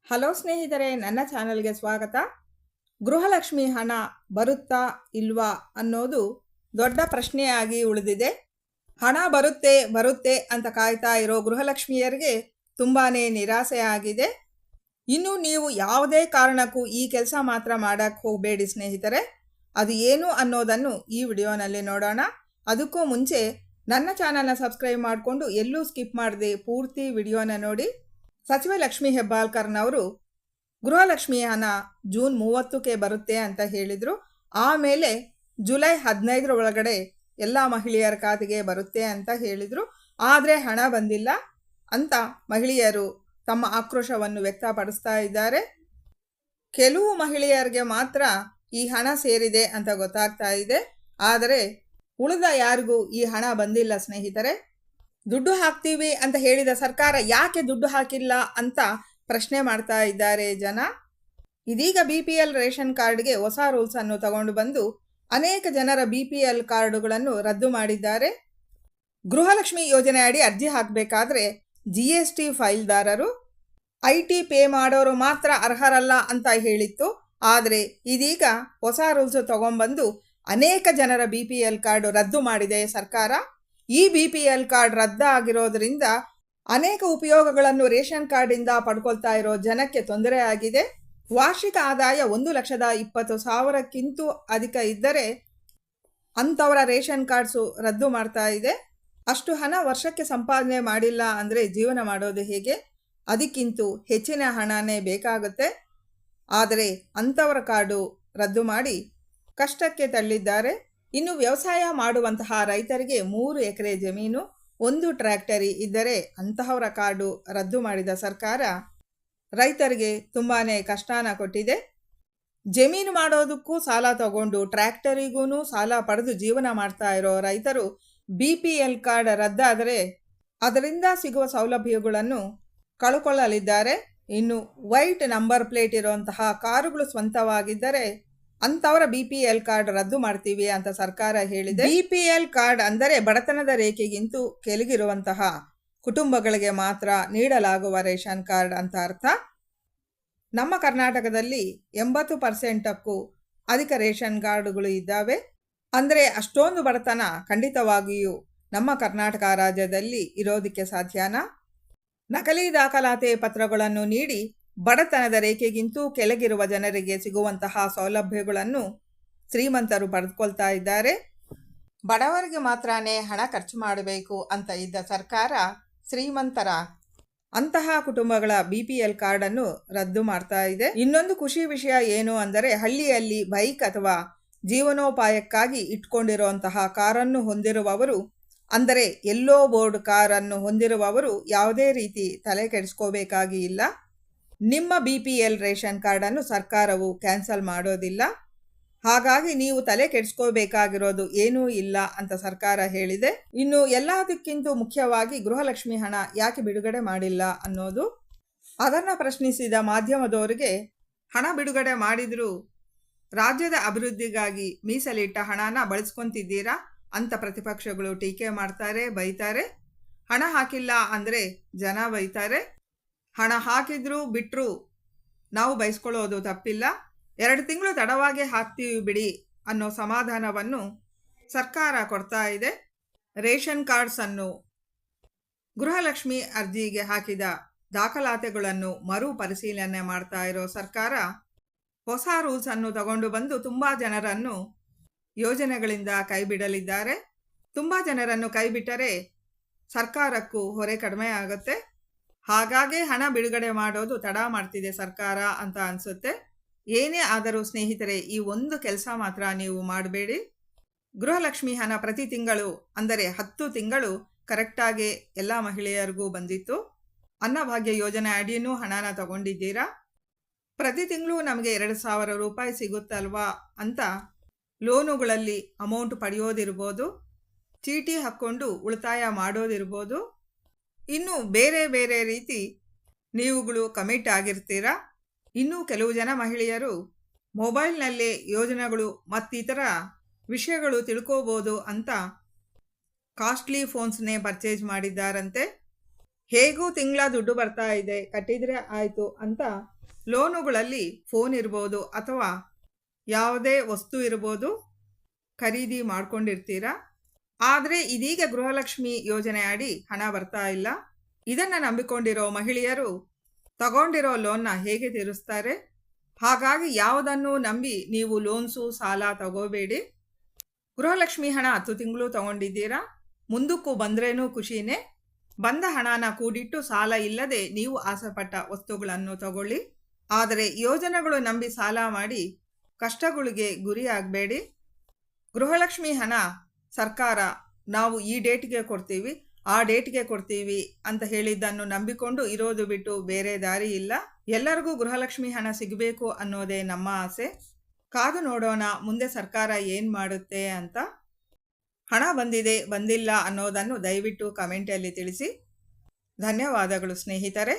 Hello ಸ್ನೇಹಿತರೆ, ನನ್ನ ಚಾನಲ್ಗೆ ಸ್ವಾಗತ. ಗೃಹಲಕ್ಷ್ಮಿ ಹಣ ಬರುತ್ತಾ ಇಲ್ವಾ ಅನ್ನೋದು ದೊಡ್ಡ ಪ್ರಶ್ನೆಯಾಗಿ ಉಳಿದಿದೆ. ಹಣ ಬರುತ್ತೆ ಬರುತ್ತೆ ಅಂತ ಕಾಯ್ತಾ ಇರೋ ಗೃಹಲಕ್ಷ್ಮಿಯರಿಗೆ ತುಂಬಾ ನಿರಾಸೆ ಆಗಿದೆ. ಇನ್ನು ನೀವು ಯಾವುದೇ ಕಾರಣಕ್ಕೂ ಈ ಕೆಲಸ ಮಾತ್ರ ಮಾಡಕ್ಕೆ ಹೋಗಬೇಡಿ ಸ್ನೇಹಿತರೆ. ಅದು ಏನು ಅನ್ನೋದನ್ನು ಈ ವಿಡಿಯೋನಲ್ಲಿ ನೋಡೋಣ. ಅದಕ್ಕೂ ಮುಂಚೆ ನನ್ನ ಚಾನಲ್ನ ಸಬ್ಸ್ಕ್ರೈಬ್ ಮಾಡಿಕೊಂಡು ಎಲ್ಲೂ ಸ್ಕಿಪ್ ಮಾಡದೆ ಪೂರ್ತಿ ವಿಡಿಯೋನ ನೋಡಿ. ಸಚಿವ ಲಕ್ಷ್ಮೀ ಹೆಬ್ಬಾಳ್ಕರ್ನವರು ಗೃಹಲಕ್ಷ್ಮಿ ಹಣ ಜೂನ್ 30ಕ್ಕೆ ಬರುತ್ತೆ ಅಂತ ಹೇಳಿದರು. ಆಮೇಲೆ ಜುಲೈ 15 ಒಳಗಡೆ ಎಲ್ಲ ಮಹಿಳೆಯರ ಖಾತೆಗೆ ಬರುತ್ತೆ ಅಂತ ಹೇಳಿದರು. ಆದರೆ ಹಣ ಬಂದಿಲ್ಲ ಅಂತ ಮಹಿಳೆಯರು ತಮ್ಮ ಆಕ್ರೋಶವನ್ನು ವ್ಯಕ್ತಪಡಿಸ್ತಾ ಇದ್ದಾರೆ. ಕೆಲವು ಮಹಿಳೆಯರಿಗೆ ಮಾತ್ರ ಈ ಹಣ ಸೇರಿದೆ ಅಂತ ಗೊತ್ತಾಗ್ತಾ ಇದೆ. ಆದರೆ ಉಳಿದ ಯಾರಿಗೂ ಈ ಹಣ ಬಂದಿಲ್ಲ ಸ್ನೇಹಿತರೆ. ದುಡ್ಡು ಹಾಕ್ತೀವಿ ಅಂತ ಹೇಳಿದ ಸರ್ಕಾರ ಯಾಕೆ ದುಡ್ಡು ಹಾಕಿಲ್ಲ ಅಂತ ಪ್ರಶ್ನೆ ಮಾಡ್ತಾ ಇದ್ದಾರೆ ಜನ. ಇದೀಗ BPL ರೇಷನ್ ಕಾರ್ಡ್ಗೆ ಹೊಸ ರೂಲ್ಸ್ ಅನ್ನು ತಗೊಂಡು ಬಂದು ಅನೇಕ ಜನರ BPL ಕಾರ್ಡುಗಳನ್ನು ರದ್ದು ಮಾಡಿದ್ದಾರೆ. ಗೃಹಲಕ್ಷ್ಮಿ ಯೋಜನೆ ಅಡಿ ಅರ್ಜಿ ಹಾಕಬೇಕಾದ್ರೆ GST ಫೈಲ್ದಾರರು, IT ಪೇ ಮಾಡೋರು ಮಾತ್ರ ಅರ್ಹರಲ್ಲ ಅಂತ ಹೇಳಿತ್ತು. ಆದರೆ ಇದೀಗ ಹೊಸ ರೂಲ್ಸ್ ತಗೊಂಡ್ಬಂದು ಅನೇಕ ಜನರ BPL ಕಾರ್ಡು ರದ್ದು ಮಾಡಿದೆ ಸರ್ಕಾರ. ಈ BPL ಕಾರ್ಡ್ ರದ್ದಾಗಿರೋದ್ರಿಂದ ಅನೇಕ ಉಪಯೋಗಗಳನ್ನು ರೇಷನ್ ಕಾರ್ಡಿಂದ ಪಡ್ಕೊಳ್ತಾ ಇರೋ ಜನಕ್ಕೆ ತೊಂದರೆ ಆಗಿದೆ. ವಾರ್ಷಿಕ ಆದಾಯ 1,20,000ಕ್ಕಿಂತ ಅಧಿಕ ಇದ್ದರೆ ಅಂಥವರ ರೇಷನ್ ಕಾರ್ಡ್ಸು ರದ್ದು ಮಾಡ್ತಾ ಇದೆ. ಅಷ್ಟು ಹಣ ವರ್ಷಕ್ಕೆ ಸಂಪಾದನೆ ಮಾಡಿಲ್ಲ ಅಂದರೆ ಜೀವನ ಮಾಡೋದು ಹೇಗೆ? ಅದಕ್ಕಿಂತ ಹೆಚ್ಚಿನ ಹಣನೇ ಬೇಕಾಗುತ್ತೆ. ಆದರೆ ಅಂಥವರ ಕಾರ್ಡು ರದ್ದು ಮಾಡಿ ಕಷ್ಟಕ್ಕೆ ತಳ್ಳಿದ್ದಾರೆ. ಇನ್ನು ವ್ಯವಸಾಯ ಮಾಡುವಂತಹ ರೈತರಿಗೆ 3 ಎಕರೆ ಜಮೀನು, 1 ಟ್ರ್ಯಾಕ್ಟರಿ ಇದ್ದರೆ ಅಂತಹವರ ಕಾರ್ಡು ರದ್ದು ಮಾಡಿದ ಸರ್ಕಾರ ರೈತರಿಗೆ ತುಂಬಾ ಕಷ್ಟನ ಕೊಟ್ಟಿದೆ. ಜಮೀನು ಮಾಡೋದಕ್ಕೂ ಸಾಲ ತಗೊಂಡು ಟ್ರ್ಯಾಕ್ಟರಿಗೂ ಸಾಲ ಪಡೆದು ಜೀವನ ಮಾಡ್ತಾ ಇರೋ ರೈತರು BPL ಕಾರ್ಡ್ ರದ್ದಾದರೆ ಅದರಿಂದ ಸಿಗುವ ಸೌಲಭ್ಯಗಳನ್ನು ಕಳ್ಕೊಳ್ಳಲಿದ್ದಾರೆ. ಇನ್ನು ವೈಟ್ ನಂಬರ್ ಪ್ಲೇಟ್ ಇರುವಂತಹ ಕಾರುಗಳು ಸ್ವಂತವಾಗಿದ್ದರೆ ಅಂಥವರ BPL ಕಾರ್ಡ್ ರದ್ದು ಮಾಡ್ತೀವಿ ಅಂತ ಸರ್ಕಾರ ಹೇಳಿದೆ. BPL ಕಾರ್ಡ್ ಅಂದರೆ ಬಡತನದ ರೇಖೆಗಿಂತ ಕೆಳಗಿರುವಂತಹ ಕುಟುಂಬಗಳಿಗೆ ಮಾತ್ರ ನೀಡಲಾಗುವ ರೇಷನ್ ಕಾರ್ಡ್ ಅಂತ ಅರ್ಥ. ನಮ್ಮ ಕರ್ನಾಟಕದಲ್ಲಿ 80%ಕ್ಕೂ ಅಧಿಕ ರೇಷನ್ ಕಾರ್ಡುಗಳು ಇದ್ದಾವೆ. ಅಂದರೆ ಅಷ್ಟೊಂದು ಬಡತನ ಖಂಡಿತವಾಗಿಯೂ ನಮ್ಮ ಕರ್ನಾಟಕ ರಾಜ್ಯದಲ್ಲಿ ಇರೋದಕ್ಕೆ ಸಾಧ್ಯನಾ? ನಕಲಿ ದಾಖಲಾತಿ ಪತ್ರಗಳನ್ನು ನೀಡಿ ಬಡತನದ ರೇಖೆಗಿಂತ ಕೆಳಗಿರುವ ಜನರಿಗೆ ಸಿಗುವಂತಹ ಸೌಲಭ್ಯಗಳನ್ನು ಶ್ರೀಮಂತರು ಪಡೆದುಕೊಳ್ತಾ ಇದ್ದಾರೆ. ಬಡವರಿಗೆ ಮಾತ್ರನೇ ಹಣ ಖರ್ಚು ಮಾಡಬೇಕು ಅಂತ ಇದ್ದ ಸರ್ಕಾರ ಶ್ರೀಮಂತರ ಅಂತಹ ಕುಟುಂಬಗಳ BPL ಕಾರ್ಡನ್ನು ರದ್ದು ಮಾಡ್ತಾ ಇದೆ. ಇನ್ನೊಂದು ಖುಷಿ ವಿಷಯ ಏನು ಅಂದರೆ ಹಳ್ಳಿಯಲ್ಲಿ ಬೈಕ್ ಅಥವಾ ಜೀವನೋಪಾಯಕ್ಕಾಗಿ ಇಟ್ಕೊಂಡಿರುವಂತಹ ಕಾರನ್ನು ಹೊಂದಿರುವವರು, ಅಂದರೆ ಎಲ್ಲೋ ಬೋರ್ಡ್ ಕಾರನ್ನು ಹೊಂದಿರುವವರು ಯಾವುದೇ ರೀತಿ ತಲೆ ಕೆಡಿಸ್ಕೋಬೇಕಾಗಿ ಇಲ್ಲ. ನಿಮ್ಮ BPL ರೇಷನ್ ಕಾರ್ಡನ್ನು ಸರ್ಕಾರವು ಕ್ಯಾನ್ಸಲ್ ಮಾಡೋದಿಲ್ಲ. ಹಾಗಾಗಿ ನೀವು ತಲೆ ಕೆಡಿಸ್ಕೋಬೇಕಾಗಿರೋದು ಏನೂ ಇಲ್ಲ ಅಂತ ಸರ್ಕಾರ ಹೇಳಿದೆ. ಇನ್ನು ಎಲ್ಲದಕ್ಕಿಂತ ಮುಖ್ಯವಾಗಿ ಗೃಹಲಕ್ಷ್ಮಿ ಹಣ ಯಾಕೆ ಬಿಡುಗಡೆ ಮಾಡಿಲ್ಲ ಅನ್ನೋದು. ಅದನ್ನು ಪ್ರಶ್ನಿಸಿದ ಮಾಧ್ಯಮದವರಿಗೆ ಹಣ ಬಿಡುಗಡೆ ಮಾಡಿದರೂ ರಾಜ್ಯದ ಅಭಿವೃದ್ಧಿಗಾಗಿ ಮೀಸಲಿಟ್ಟ ಹಣನ ಬಳಸ್ಕೊತಿದ್ದೀರಾ ಅಂತ ಪ್ರತಿಪಕ್ಷಗಳು ಟೀಕೆ ಮಾಡ್ತಾರೆ, ಬೈತಾರೆ. ಹಣ ಹಾಕಿಲ್ಲ ಅಂದರೆ ಜನ ಬೈತಾರೆ. ಹಣ ಹಾಕಿದ್ರು ಬಿಟ್ಟರು ನಾವು ಬಯಸ್ಕೊಳ್ಳೋದು ತಪ್ಪಿಲ್ಲ. 2 ತಿಂಗಳು ತಡವಾಗಿ ಹಾಕ್ತೀವಿ ಬಿಡಿ ಅನ್ನೋ ಸಮಾಧಾನವನ್ನು ಸರ್ಕಾರ ಕೊಡ್ತಾ ಇದೆ. ರೇಷನ್ ಕಾರ್ಡ್ಸನ್ನು ಗೃಹಲಕ್ಷ್ಮಿ ಅರ್ಜಿಗೆ ಹಾಕಿದ ದಾಖಲಾತಿಗಳನ್ನು ಮರು ಪರಿಶೀಲನೆ ಮಾಡ್ತಾ ಇರೋ ಸರ್ಕಾರ ಹೊಸ ರೂಲ್ಸ್ ಅನ್ನು ತಗೊಂಡು ಬಂದು ತುಂಬ ಜನರನ್ನು ಯೋಜನೆಗಳಿಂದ ಕೈಬಿಡಲಿದ್ದಾರೆ. ತುಂಬ ಜನರನ್ನು ಕೈಬಿಟ್ಟರೆ ಸರ್ಕಾರಕ್ಕೂ ಹೊರೆ ಕಡಿಮೆ ಆಗುತ್ತೆ. ಹಾಗಾಗಿ ಹಣ ಬಿಡುಗಡೆ ಮಾಡೋದು ತಡ ಮಾಡ್ತಿದೆ ಸರ್ಕಾರ ಅಂತ ಅನಿಸುತ್ತೆ. ಏನೇ ಆದರೂ ಸ್ನೇಹಿತರೆ, ಈ ಒಂದು ಕೆಲಸ ಮಾತ್ರ ನೀವು ಮಾಡಬೇಡಿ. ಗೃಹಲಕ್ಷ್ಮಿ ಹಣ ಪ್ರತಿ ತಿಂಗಳು ಅಂದರೆ 10 ತಿಂಗಳು ಕರೆಕ್ಟಾಗಿ ಎಲ್ಲ ಮಹಿಳೆಯರಿಗೂ ಬಂದಿತ್ತು. ಅನ್ನಭಾಗ್ಯ ಯೋಜನೆ ಅಡಿಯೂ ಹಣನ ತಗೊಂಡಿದ್ದೀರಾ. ಪ್ರತಿ ತಿಂಗಳು ನಮಗೆ 2,000 ರೂಪಾಯಿ ಸಿಗುತ್ತಲ್ವಾ ಅಂತ ಲೋನುಗಳಲ್ಲಿ ಅಮೌಂಟ್ ಪಡೆಯೋದಿರ್ಬೋದು, ಚೀಟಿ ಹಾಕ್ಕೊಂಡು ಉಳಿತಾಯ ಮಾಡೋದಿರ್ಬೋದು, ಇನ್ನು ಬೇರೆ ಬೇರೆ ರೀತಿ ನೀವುಗಳು ಕಮಿಟ್ ಆಗಿರ್ತೀರ. ಇನ್ನೂ ಕೆಲವು ಜನ ಮಹಿಳೆಯರು ಮೊಬೈಲ್ನಲ್ಲೇ ಯೋಜನೆಗಳು ಮತ್ತಿತರ ವಿಷಯಗಳು ತಿಳ್ಕೋಬೋದು ಅಂತ ಕಾಸ್ಟ್ಲಿ ಫೋನ್ಸ್ನೇ ಪರ್ಚೇಸ್ ಮಾಡಿದ್ದಾರಂತೆ. ಹೇಗೂ ತಿಂಗಳ ದುಡ್ಡು ಬರ್ತಾ ಇದೆ, ಕಟ್ಟಿದರೆ ಆಯಿತು ಅಂತ ಲೋನುಗಳಲ್ಲಿ ಫೋನ್ ಇರ್ಬೋದು ಅಥವಾ ಯಾವುದೇ ವಸ್ತು ಇರ್ಬೋದು, ಖರೀದಿ ಮಾಡ್ಕೊಂಡಿರ್ತೀರಾ. ಆದರೆ ಇದೀಗ ಗೃಹಲಕ್ಷ್ಮಿ ಯೋಜನೆ ಅಡಿ ಹಣ ಬರ್ತಾ ಇಲ್ಲ. ಇದನ್ನು ನಂಬಿಕೊಂಡಿರೋ ಮಹಿಳೆಯರು ತಗೊಂಡಿರೋ ಲೋನ್ನ ಹೇಗೆ ತೀರಿಸ್ತಾರೆ? ಹಾಗಾಗಿ ಯಾವುದನ್ನು ನಂಬಿ ನೀವು ಲೋನ್ಸು ಸಾಲ ತಗೋಬೇಡಿ. ಗೃಹಲಕ್ಷ್ಮಿ ಹಣ 10 ತಿಂಗಳು ತಗೊಂಡಿದ್ದೀರಾ, ಮುಂದಕ್ಕೂ ಬಂದ್ರೇನೂ ಖುಷಿನೇ. ಬಂದ ಹಣನ ಕೂಡಿಟ್ಟು ಸಾಲ ಇಲ್ಲದೆ ನೀವು ಆಸೆಪಟ್ಟ ವಸ್ತುಗಳನ್ನು ತಗೊಳ್ಳಿ. ಆದರೆ ಯೋಜನೆಗಳು ನಂಬಿ ಸಾಲ ಮಾಡಿ ಕಷ್ಟಗಳಿಗೆ ಗುರಿಯಾಗಬೇಡಿ. ಗೃಹಲಕ್ಷ್ಮಿ ಹಣ ಸರ್ಕಾರ ನಾವು ಈ ಡೇಟ್ಗೆ ಕೊಡ್ತೀವಿ, ಆ ಡೇಟ್ಗೆ ಕೊಡ್ತೀವಿ ಅಂತ ಹೇಳಿದ್ದನ್ನು ನಂಬಿಕೊಂಡು ಇರೋದು ಬಿಟ್ಟು ಬೇರೆ ದಾರಿ ಇಲ್ಲ. ಎಲ್ಲರಿಗೂ ಗೃಹಲಕ್ಷ್ಮಿ ಹಣ ಸಿಗಬೇಕು ಅನ್ನೋದೇ ನಮ್ಮ ಆಸೆ. ಕಾದು ನೋಡೋಣ ಮುಂದೆ ಸರ್ಕಾರ ಏನು ಮಾಡುತ್ತೆ ಅಂತ. ಹಣ ಬಂದಿದೆ ಬಂದಿಲ್ಲ ಅನ್ನೋದನ್ನು ದಯವಿಟ್ಟು ಕಮೆಂಟಲ್ಲಿ ತಿಳಿಸಿ. ಧನ್ಯವಾದಗಳು ಸ್ನೇಹಿತರೆ.